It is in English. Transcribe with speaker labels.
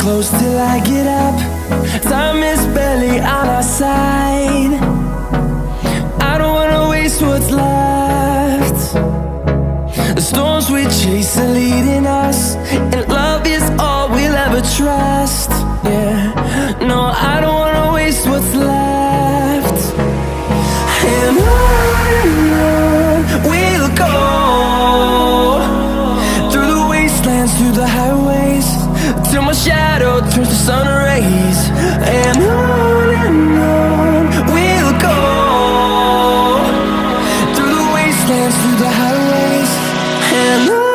Speaker 1: close till I get up. Time is barely on our side. I don't wanna waste what's left. The storms we chase are leading us, and love is all we'll ever trust. Yeah, no, I don't wanna waste what's left. And on we'll go, through the wastelands, through the highways, till my shadow turns to sun rays. And on we'll go, through the wastelands, through the highways, and on.